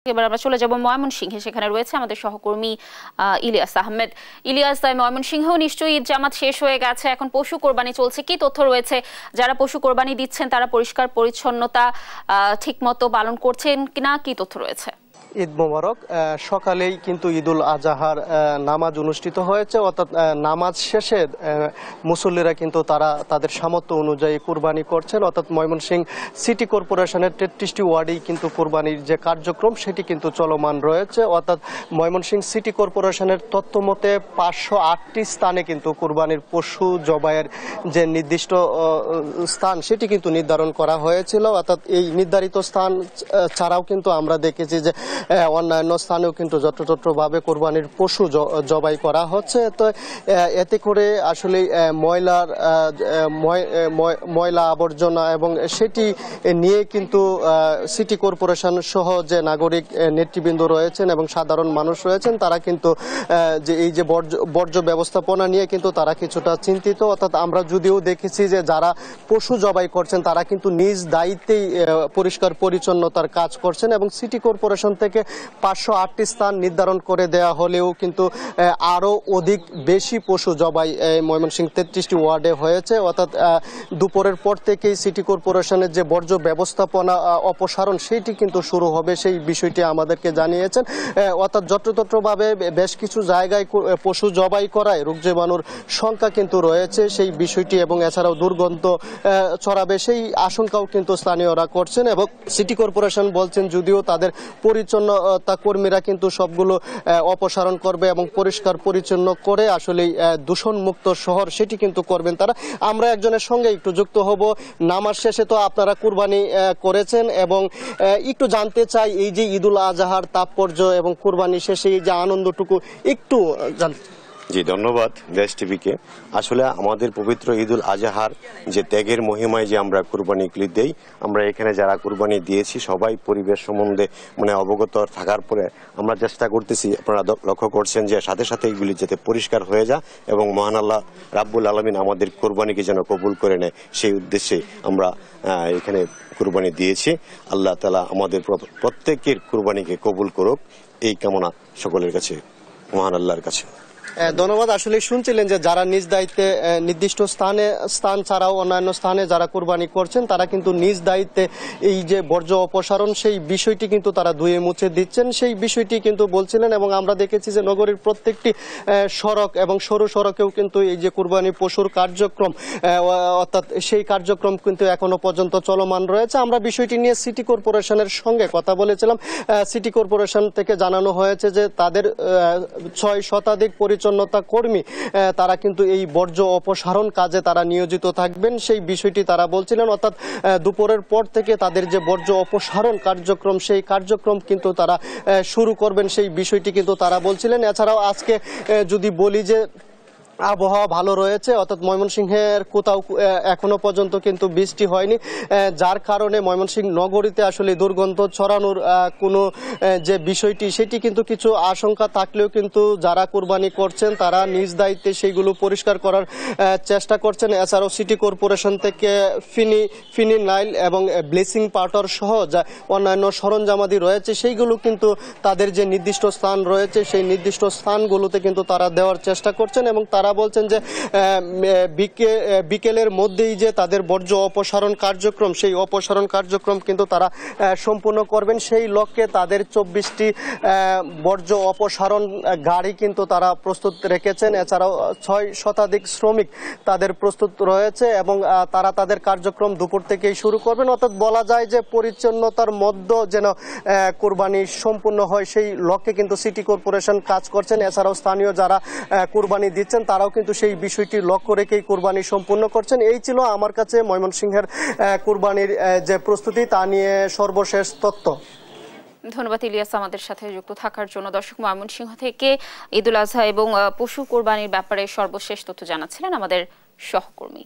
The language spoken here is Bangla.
এবার আমরা চলে যাব ময়মনসিংহে। সেখানে রয়েছে আমাদের সহকর্মী ইলিয়াস আহমেদ। ইলিয়াস, ময়মনসিংহেও নিশ্চয়ই ঈদ জামাত শেষ হয়ে গেছে, এখন পশু কোরবানি চলছে, কি তথ্য রয়েছে? যারা পশু কোরবানি দিচ্ছেন তারা পরিষ্কার পরিচ্ছন্নতা ঠিকমতো পালন করছেন কিনা, কি তথ্য রয়েছে? ঈদ মোবারক। সকালেই কিন্তু ঈদুল আজহার নামাজ অনুষ্ঠিত হয়েছে, অর্থাৎ নামাজ শেষে মুসল্লিরা কিন্তু তারা তাদের সামর্থ্য অনুযায়ী কুরবানি করছেন। অর্থাৎ ময়মনসিংহ সিটি কর্পোরেশনের 33টি ওয়ার্ডেই কিন্তু কুরবানির যে কার্যক্রম সেটি কিন্তু চলমান রয়েছে। অর্থাৎ ময়মনসিংহ সিটি কর্পোরেশনের তথ্য মতে 508টি স্থানে কিন্তু কুরবানির পশু জবাইয়ের যে নির্দিষ্ট স্থান সেটি কিন্তু নির্ধারণ করা হয়েছিল। অর্থাৎ এই নির্ধারিত স্থান ছাড়াও কিন্তু আমরা দেখেছি যে অন্যান্য স্থানেও কিন্তু যত্রতত্রভাবে কোরবানির পশু জবাই করা হচ্ছে। তো এতে করে আসলে ময়লা আবর্জনা এবং সেটি নিয়ে কিন্তু সিটি কর্পোরেশন সহ যে নাগরিক নেতৃবৃন্দ রয়েছেন এবং সাধারণ মানুষ রয়েছেন তারা কিন্তু যে এই যে বর্জ্য ব্যবস্থাপনা নিয়ে কিন্তু তারা কিছুটা চিন্তিত। অর্থাৎ আমরা যদিও দেখেছি যে যারা পশু জবাই করছেন তারা কিন্তু নিজ দায়িত্বেই পরিষ্কার পরিচ্ছন্নতার কাজ করছেন এবং সিটি কর্পোরেশন থেকে 508টি স্থান নির্ধারণ করে দেওয়া হলেও কিন্তু আরও অধিক বেশি পশু জবাই ময়মনসিংহ 33টি ওয়ার্ডে হয়েছে। অর্থাৎ দুপুরের পর থেকেই সিটি কর্পোরেশনের যে বর্জ্য ব্যবস্থাপনা অপসারণ সেটি কিন্তু শুরু হবে, সেই বিষয়টি আমাদেরকে জানিয়েছেন। অর্থাৎ যত্রতত্রভাবে বেশ কিছু জায়গায় পশু জবাই করায় রোগ জীবাণুর সংখ্যা কিন্তু রয়েছে সেই বিষয়টি, এবং এছাড়াও দুর্গন্ধ ছড়াবে সেই আশঙ্কাও কিন্তু স্থানীয়রা করছেন। এবং সিটি কর্পোরেশন বলছেন যদিও তাদের পরিচ্ছন্নতা কর্মীরা কিন্তু সবগুলো অপসারণ করবে এবং পরিষ্কার পরিচ্ছন্ন করে আসলে দূষণমুক্ত শহর সেটি কিন্তু করবেন তারা। আমরা একজনের সঙ্গে একটু যুক্ত হব। নামাজ শেষে তো আপনারা কুরবানি করেছেন এবং একটু জানতে চাই এই যে ঈদুল আজহার তাৎপর্য এবং কুরবানি শেষে এই যে আনন্দটুকু একটু জানতে। জি, ধন্যবাদ দেশ টিভিকে। আসলে আমাদের পবিত্র ঈদুল আজহার যে ত্যাগের মহিমায় যে আমরা কুরবানি দেই, আমরা এখানে যারা কুরবানি দিয়েছি সবাই পরিবেশ সম্বন্ধে অবগত থাকার পরে আমরা চেষ্টা করতেছি, আপনারা লক্ষ্য করছেন যে সাথে সাথে এগুলি যাতে পরিষ্কার হয়ে যায় এবং মহান আল্লাহ রাব্বুল আলামিন আমাদের কুরবানিকে যেন কবুল করে নেয় সেই উদ্দেশ্যে আমরা এখানে কুরবানি দিয়েছি। আল্লাহ তাআলা আমাদের প্রত্যেকের কুরবানিকে কবুল করুক এই কামনা সকলের কাছে, মহান আল্লাহর কাছে। ধন্যবাদ। আসলে শুনছিলেন যে যারা নিজ দায়িত্বে নির্দিষ্ট স্থান ছাড়াও অন্যান্য স্থানে যারা কুরবানি করছেন তারা কিন্তু নিজ দায়িত্বে এই যে বর্জ্য অপসারণ সেই বিষয়টি কিন্তু তারা ধুয়ে মুছে দিচ্ছেন, সেই বিষয়টি কিন্তু বলছিলেন। এবং আমরা দেখেছি যে নগরীর প্রত্যেকটি সড়ক এবং সরু সড়কেও কিন্তু এই যে কুরবানি পশুর কার্যক্রম অর্থাৎ সেই কার্যক্রম কিন্তু এখনো পর্যন্ত চলমান রয়েছে। আমরা বিষয়টি নিয়ে সিটি কর্পোরেশনের সঙ্গে কথা বলেছিলাম। সিটি কর্পোরেশন থেকে জানানো হয়েছে যে তাদের 6 শতাধিক পরিচ্ছন্নতা কর্মী তারা কিন্তু এই বর্জ্য অপসারণ কাজে তারা নিয়োজিত থাকবেন, সেই বিষয়টি তারা বলছিলেন। অর্থাৎ দুপুরের পর থেকে তাদের যে বর্জ্য অপসারণ কার্যক্রম সেই কার্যক্রম কিন্তু তারা শুরু করবেন, সেই বিষয়টি কিন্তু তারা বলছিলেন। এছাড়াও আজকে যদি বলি যে আবহাওয়া ভালো রয়েছে, অর্থাৎ ময়মনসিংহের কোথাও এখনো পর্যন্ত কিন্তু বৃষ্টি হয়নি, যার কারণে ময়মনসিংহ নগরীতে আসলে দুর্গন্ধ ছড়ানোর কোনো যে বিষয়টি সেটি কিন্তু কিছু আশঙ্কা থাকলেও কিন্তু যারা কুরবানি করছেন তারা নিজ দায়িত্বে সেইগুলো পরিষ্কার করার চেষ্টা করছেন। এছাড়াও সিটি কর্পোরেশন থেকে ফিনিনাইল এবং ব্লিচিং পাউডার সহ যা অন্যান্য সরঞ্জামাদি রয়েছে সেইগুলো কিন্তু তাদের যে নির্দিষ্ট স্থান রয়েছে সেই নির্দিষ্ট স্থানগুলোতে কিন্তু তারা দেওয়ার চেষ্টা করছেন এবং তারা বলছেন যে বিকেলের মধ্যেই যে তাদের বর্জ্য অপসারণ কার্যক্রম সেই অপসারণ কার্যক্রম কিন্তু তারা সম্পূর্ণ করবেন। সেই লক্ষ্যে তাদের 24টি বর্জ্য অপসারণ গাড়ি কিন্তু তারা প্রস্তুত রেখেছেন। এছাড়াও 6 শতাধিক শ্রমিক তাদের প্রস্তুত রয়েছে এবং তারা তাদের কার্যক্রম দুপুর থেকেই শুরু করবেন। অর্থাৎ বলা যায় যে পরিচ্ছন্নতার মধ্যে যেন কুরবানি সম্পূর্ণ হয় সেই লক্ষ্যে কিন্তু সিটি কর্পোরেশন কাজ করছেন। এছাড়াও স্থানীয় যারা কুরবানি দিচ্ছেন তারাও কিন্তু সেই বিষয়টি লক্ষ্য রেখেই কুরবানি সম্পূর্ণ করছেন। এই ছিল আমার কাছে ময়মনসিংহের কুরবানির যে প্রস্তুতি তা নিয়ে সর্বশেষ তথ্য। ধন্যবাদ ইলিয়াস আমাদের সাথে যুক্ত থাকার জন্য। দর্শক, ময়মনসিংহ থেকে ঈদুল আজহা এবং পশু কোরবানির ব্যাপারে সর্বশেষ তথ্য জানাচ্ছিলেন আমাদের সহকর্মী।